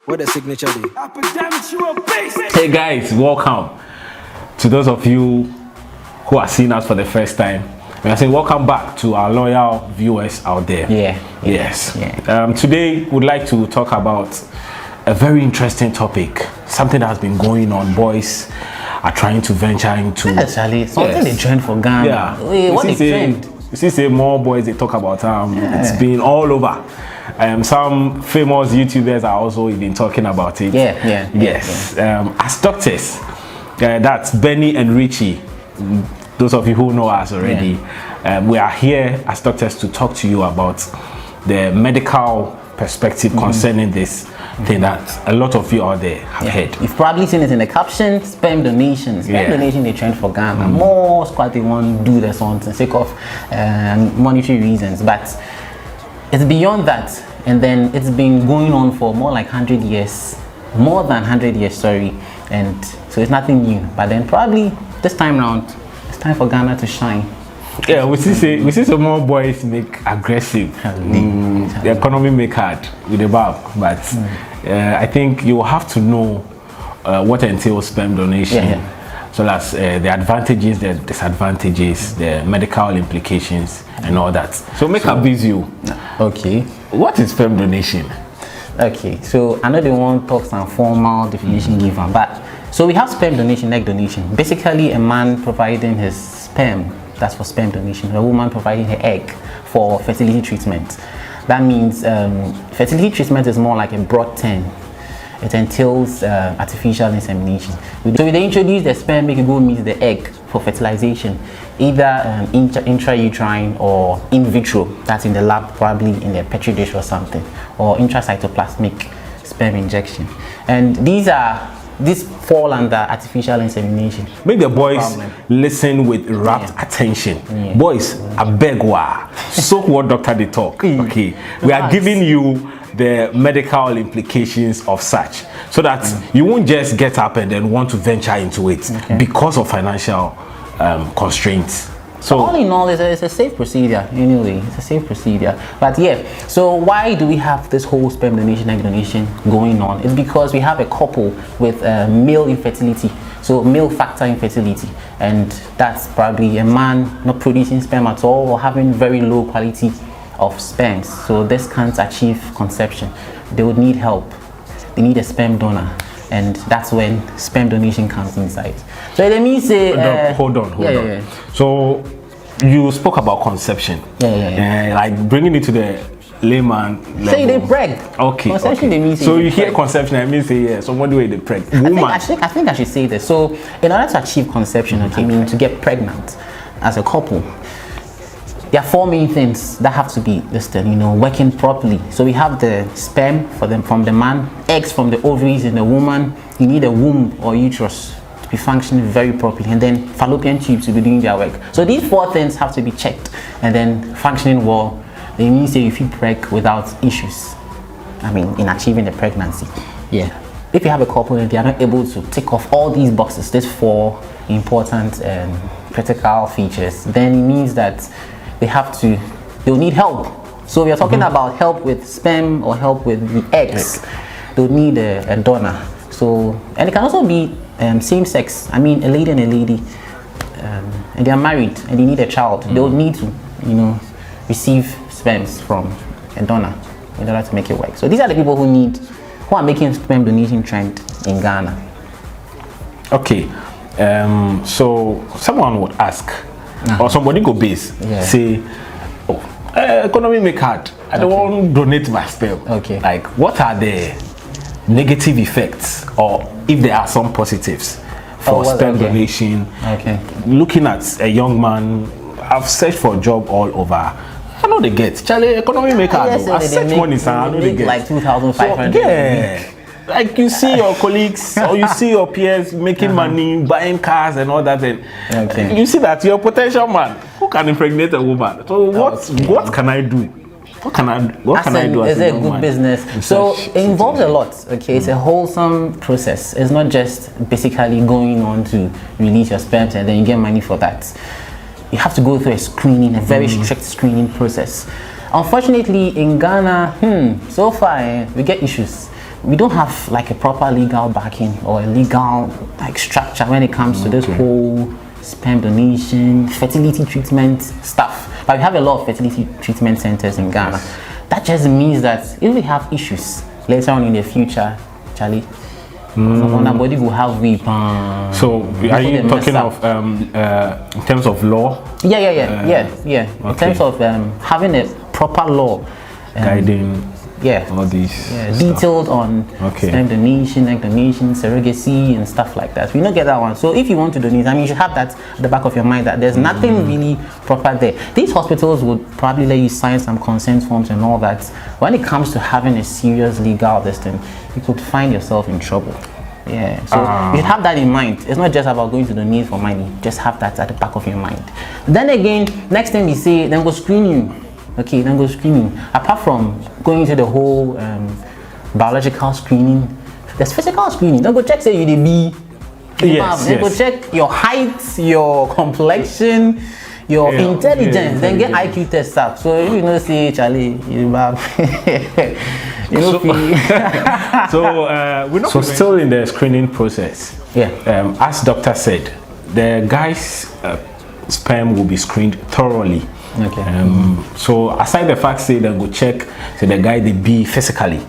What a signature day. Hey guys, welcome. To those of you who are seeing us for the first time, we are saying welcome back to our loyal viewers out there. Yes. Today we'd like to talk about a very interesting topic, something that has been going on. Boys are trying to venture into something they trend for Ghana. Yeah. Wait, what is trend? You see, say more boys they talk about it's been all over. Some famous YouTubers are also even talking about it. Yes. As doctors, that's Benny and Richie. Those of you who know us already, we are here as doctors to talk to you about the medical perspective concerning this thing that a lot of you out there have heard. You've probably seen it in the caption: sperm donation. Sperm donation, they trend for Ghana. More squad they want to do this on the sake of monetary reasons, but it's beyond that. And then it's been going on for more like 100 years, more than 100 years, sorry. And so it's nothing new. But then probably this time around, it's time for Ghana to shine. Yeah, we see some more boys make aggressive. The economy make hard with the bab, but I think you have to know what entails sperm donation. So that's the advantages, the disadvantages, the medical implications, and all that. So make a busy you. Okay. What is sperm donation? Okay, so I know they want talk some formal definition given, but so we have sperm donation, egg donation. Basically, a man providing his sperm, that's for sperm donation. A woman providing her egg for fertility treatment. That means fertility treatment is more like a broad term. It entails artificial insemination. So they introduce the sperm, make it go meet the egg for fertilization, either intrauterine or in vitro, that's in the lab, probably in the petri dish or something, or intracytoplasmic sperm injection. And these fall under artificial insemination. Make the boys listen with rapt attention. Boys, I beg so what doctor they talk. Okay, we are giving you the medical implications of such, so that you won't just get up and then want to venture into it because of financial constraints. So all in all, it's a safe procedure anyway. It's a safe procedure. But so why do we have this whole sperm donation, egg donation going on? It's because we have a couple with male infertility, so male factor infertility, and that's probably a man not producing sperm at all or having very low quality of sperms. So this can't achieve conception. They would need help. They need a sperm donor, and that's when sperm donation comes inside. So let me say hold on. So you spoke about conception, like bringing it to the layman level. Say they preg. Okay. Conception they mean. So you hear conception, I mean say somebody with the preg. Woman. I think I should say this. So in order to achieve conception, meaning to get pregnant as a couple, there are four main things that have to be listed, working properly. So we have the sperm from the man, eggs from the ovaries in the woman. You need a womb or uterus to be functioning very properly, and then fallopian tubes to be doing their work. So these four things have to be checked and then functioning well. They mean say you feel preg without issues. In achieving the pregnancy. If you have a couple and they are not able to tick off all these boxes, these four important critical features, then it means that they'll need help. So we are talking about help with sperm or help with the eggs. They'll need a donor. So, and it can also be same sex. A lady and a lady, and they are married and they need a child. They'll need to, receive sperms from a donor in order to make it work. So these are the people who are making sperm donation trend in Ghana. Okay, so someone would ask, or somebody go base, say, economy make hard. I don't want to donate my sperm. Like, what are the negative effects, or if there are some positives for sperm donation? Looking at a young man, I've searched for a job all over. I know they get. Charlie, economy make hard. I search money, sir. I know they get. Like 2,500. So, like you see your colleagues or you see your peers making money, buying cars and all that, and you see that you're a potential man who can impregnate a woman. So what can I do? What can I do as a young man? Business. So it involves a lot. It's a wholesome process. It's not just basically going on to release your sperms and then you get money for that. You have to go through a screening, a very strict screening process. Unfortunately, in Ghana, so far we get issues. we don't have like a proper legal backing or a legal like structure when it comes to this whole sperm donation, fertility treatment stuff. But we have a lot of fertility treatment centers in Ghana. That just means that if we have issues later on in the future, Charlie, body will have weep. So are you talking of in terms of law? Yeah. In terms of having a proper law guiding all these detailed on sperm donation, egg donation, surrogacy and stuff like that. We don't get that one. So if you want to donate, I mean, you should have that at the back of your mind that there's nothing really proper there. These hospitals would probably let you sign some consent forms and all that. When it comes to having a serious legal thing, you could find yourself in trouble. Yeah, so you should have that in mind. It's not just about going to donate for money. Just have that at the back of your mind. Then again, next thing we say, then go screen you. Okay, then go screening. Apart from going to the whole biological screening, there's physical screening. Then go check say you be. Then go check your height, your complexion, your intelligence. Then get IQ test up. So if you know say Charlie, you know. So still in the screening process. Yeah. As doctor said, the guy's sperm will be screened thoroughly. Okay. So aside the fact say they go check the guy they be physically,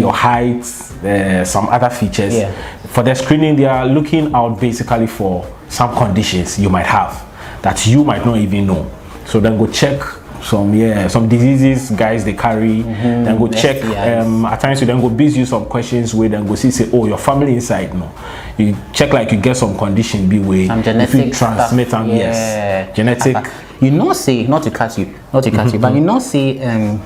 your height, some other features. Yeah. For the screening, they are looking out basically for some conditions you might have that you might not even know. So then go check some diseases guys they carry, then go check at times you then go busy you some questions with and go see say, oh, your family inside, no, you check like you get some condition be way some genetic transmit and genetic. You know, say not to cut you, but you know, say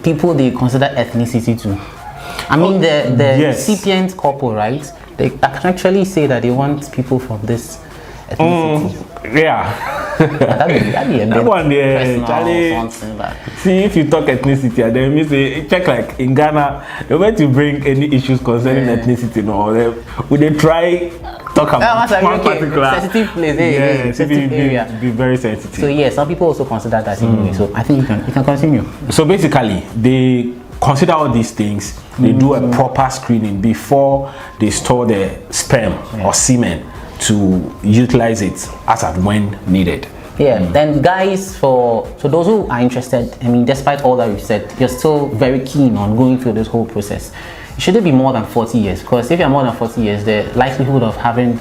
people they consider ethnicity too. I mean, the recipient couple, right? They can actually say that they want people from this ethnicity. That'd be a bit one there, Charlie. See, if you talk ethnicity, and then you say check like in Ghana, they want to bring any issues concerning ethnicity, no? Would they try talk about one particular sensitive place? Sensitive area. Be very sensitive. So some people also consider that anyway. So I think you can continue. So basically, they consider all these things. They do a proper screening before they store the sperm or semen to utilize it as and when needed. Then guys, so those who are interested, I mean, despite all that we've said, you're still very keen on going through this whole process. It shouldn't be more than 40 years, because if you're more than 40 years, the likelihood of having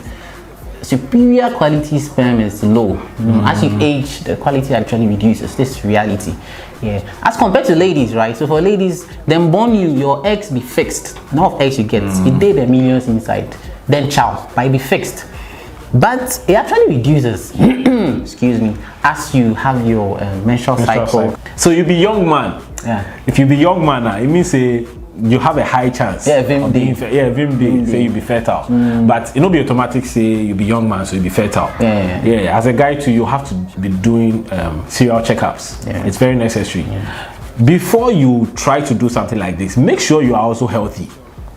superior quality sperm is low. As you age, the quality actually reduces. This is reality. As compared to ladies, right? So for ladies, then born your eggs be fixed. The number of eggs you get, it did the millions inside. Then child, might be fixed. But it actually reduces, excuse me, as you have your menstrual cycle. So you be young man. If you be young man, it means you have a high chance. Vim say you be fertile. But it not be automatic say you be young man, so you be fertile. As a guy too, you have to be doing serial checkups. It's very necessary. Before you try to do something like this, make sure you are also healthy.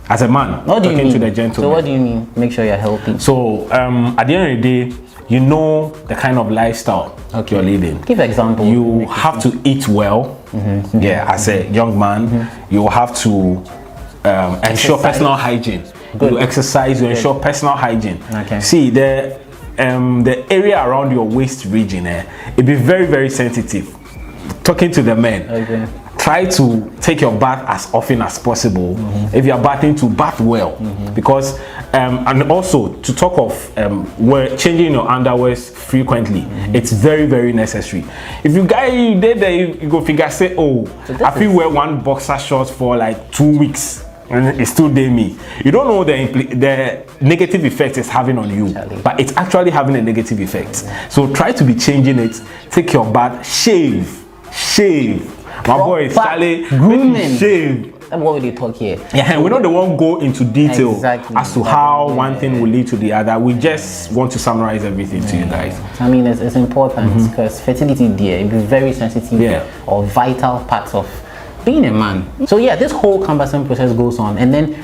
As a man, what do you mean? To the gentleman. So what do you mean? Make sure you're healthy. So at the end of the day, you know the kind of lifestyle you're leading. Give an example. You have to eat well. As a young man, you have to ensure personal hygiene. You exercise. You ensure personal hygiene. See the area around your waist region. It be very, very sensitive. Talking to the men. Try to take your bath as often as possible. If you are bathing, to bath well, because and also to talk of changing your underwears frequently, it's very, very necessary. If you did there, you go figure say, oh, I feel wear one boxer shorts for like 2 weeks and it's still day me. You don't know the negative effect it's having on you, but it's actually having a negative effect. So try to be changing it. Take your bath, shave. My boy, Charlie, grooming. Shave. That's what we talk here. We don't want to go into detail as to how one thing will lead to the other. We just want to summarize everything to you guys. I mean, it's important because fertility there is very sensitive or vital part of being a man. So this whole cumbersome process goes on, and then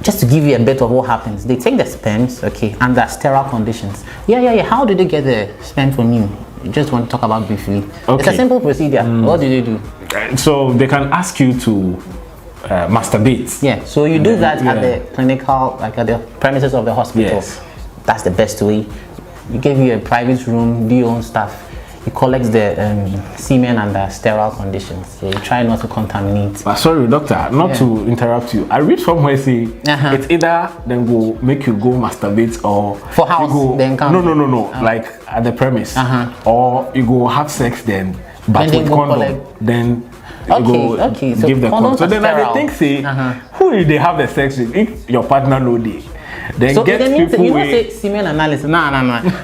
just to give you a bit of what happens, they take the sperms, under sterile conditions. How do they get the sperm from you? You just want to talk about briefly. It's a simple procedure. What do they do? So they can ask you to masturbate. Yeah, so you do that at the clinical, like at the premises of the hospital. Yes. That's the best way. You give you a private room, do your own stuff. You collect the semen under sterile conditions. So you try not to contaminate. But sorry, doctor, not to interrupt you. I read somewhere say it's either then go make you go masturbate or for house. You go, then come. No. Like at the premise, or you go have sex then, but with condom. Then okay. So give the condom. So then I think say who did they have the sex with? If your partner know they. Then so get it means people you don't say semen analysis. No.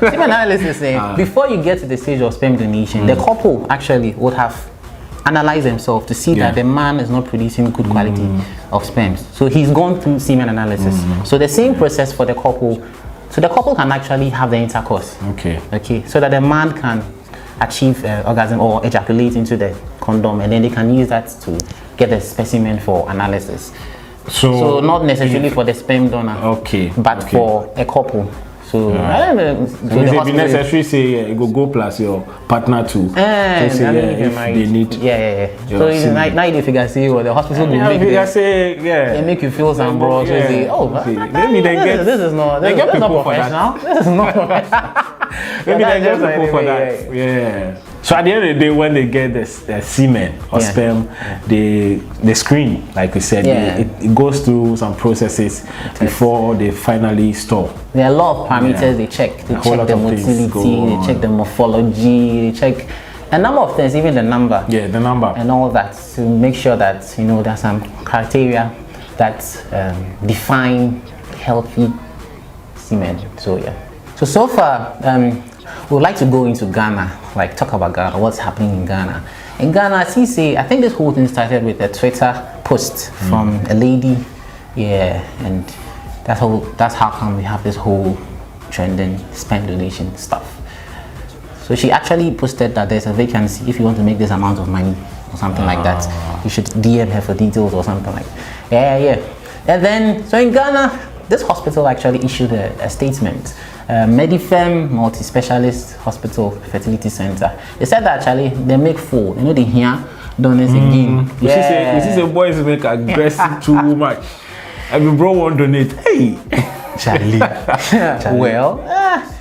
Semen analysis is before you get to the stage of sperm donation, the couple actually would have analyzed themselves to see that the man is not producing good quality of sperms. So he's gone through semen analysis. So the same process for the couple. So the couple can actually have the intercourse. Okay. So that the man can achieve orgasm or ejaculate into the condom, and then they can use that to get a specimen for analysis. So not necessarily for the sperm donor, but for a couple. So I don't know. So it be necessary say you go plus your partner too. If they need. So it's now you figure say the hospital will make they make you feel some bro. So say maybe they get this is not professional. This is not professional. Maybe they get people for that. Yeah. So at the end of the day, when they get the semen or sperm, they screen, like we said, it goes through some processes before they finally store. There are a lot of parameters they check. They check the motility, they check the morphology, they check a number of things, even the number. Yeah, the number. And all that to make sure that, there's some criteria that define healthy semen. So far, we would like to go into Ghana, like talk about Ghana, what's happening in Ghana. In Ghana, I think this whole thing started with a Twitter post from a lady, and that's how come we have this whole trending sperm donation stuff. So she actually posted that there's a vacancy if you want to make this amount of money or something like that. You should DM her for details or something like that. And then, so in Ghana, this hospital actually issued a statement. Medifem Multi-Specialist Hospital Fertility Center. They said that actually they make full. They hear donors again. We see the boys make aggressive too much. Every bro won't donate. Hey, Charlie. Well,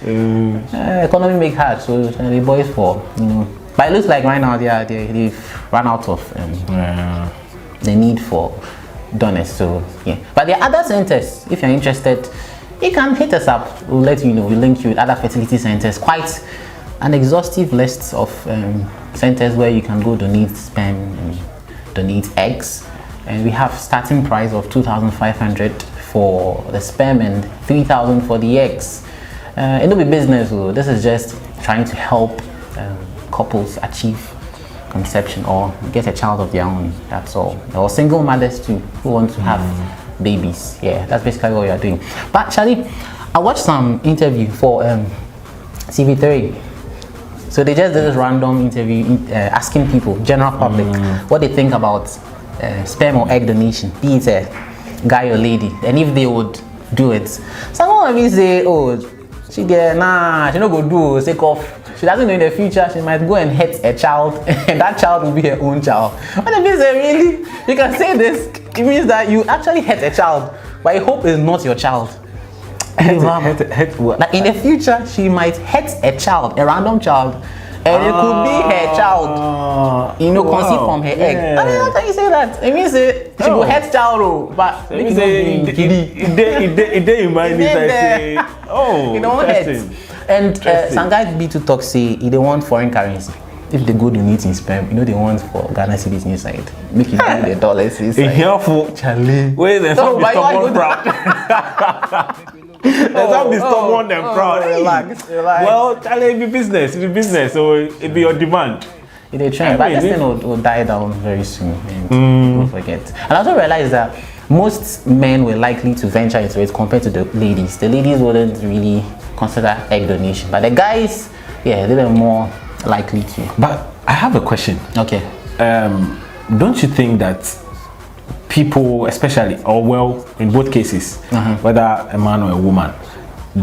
economy make hard, so the boys for But it looks like right now they've run out of the need for donors. So but there are other centers. If you're interested, you can hit us up. We'll let you know. We'll link you with other fertility centers. Quite an exhaustive list of centers where you can go donate sperm and donate eggs. And we have starting price of 2,500 for the sperm and 3,000 for the eggs. It'll be business. So this is just trying to help couples achieve conception or get a child of their own. That's all. Or single mothers too who want to have babies. That's basically what we are doing. But Charlie, I watched some interview for TV3. So they just did this random interview asking people, general public, what they think about sperm or egg donation, be it a guy or lady, and if they would do it. Someone of me say, she not go do sake of. She doesn't know in the future she might go and hit a child and that child will be her own child. What if you say really? You can say this, it means that you actually hit a child, but I hope it's not your child. Like in the future, she might hit a child, a random child, and it could be her child, conceived from her egg. I mean, how can you say that? It means she will hit child, but it don't hurt. And some guys B2 talk say they want foreign currency. If they go donate in sperm, they want for Ghana cedis inside. Make it do the dollars inside. Careful, Charlie. Wait, there's some be stubborn proud. There's some be stubborn and proud. Relax. Well, Charlie, it be business, so it be your demand. They train, but this thing will die down very soon. And don't forget. And I also realized that most men were likely to venture into it compared to the ladies. The ladies wouldn't really consider egg donation, but the guys, they were more likely to. But I have a question. Okay. Don't you think that people, especially, in both cases, whether a man or a woman,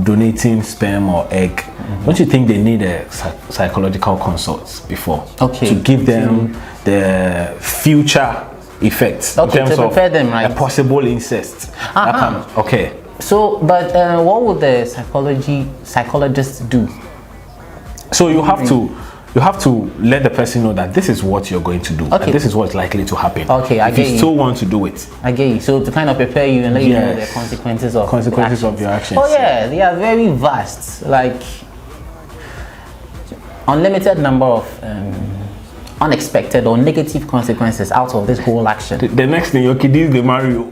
donating sperm or egg, don't you think they need a psychological consult before to give them the future effects Okay, in terms to prepare of them, right? a possible incest. That can, okay. So, but what would the psychologists do? So you have to let the person know that this is what you're going to do. Okay. And this is what's likely to happen. Okay, I if get you you. still want to do it. I get you. So to kind of prepare you and let you know the Yes. consequences of Your actions. Oh yeah, they are very vast. Like unlimited number of unexpected or negative consequences out of this whole action. The next thing your kiddies they marry you.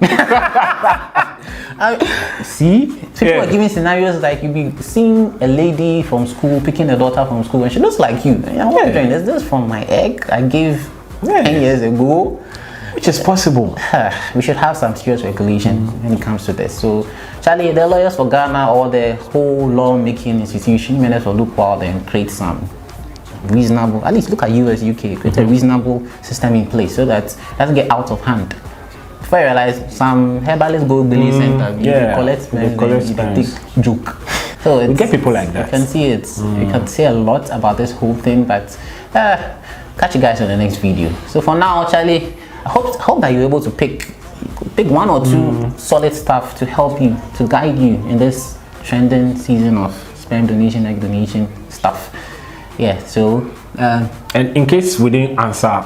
See, people are giving scenarios like you be seeing a lady from school picking a daughter from school and she looks like you. And I'm wondering, is this from my egg I gave 10 years ago? Which is possible. We should have some serious regulation when it comes to this. So, Charlie, the lawyers for Ghana or the whole law-making institution, may well look wild and create some reasonable, at least look at US, UK, create a reasonable system in place so that it doesn't get out of hand. Before I realize some herbalists go billing center, you collect big joke. So we get people like that. You can see it. You can say a lot about this whole thing, but catch you guys on the next video. So for now, Charlie, I hope that you're able to pick one or two solid stuff to help you, to guide you in this trending season of sperm donation, egg donation stuff. Yeah, so and in case we didn't answer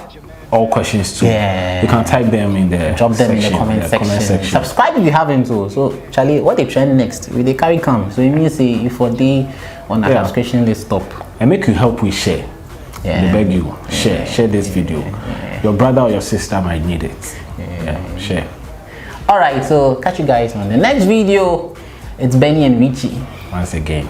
all questions too, you can type them in the drop them in the comment section. Subscribe if you haven't too. So Charlie, what they trend next? Will they carry come? So it means say if for day on a subscription list stop. And make you help with share. They beg you, share this video. Your brother or your sister might need it. Share. Alright, so catch you guys on the next video. It's Benny and Richie. Once again.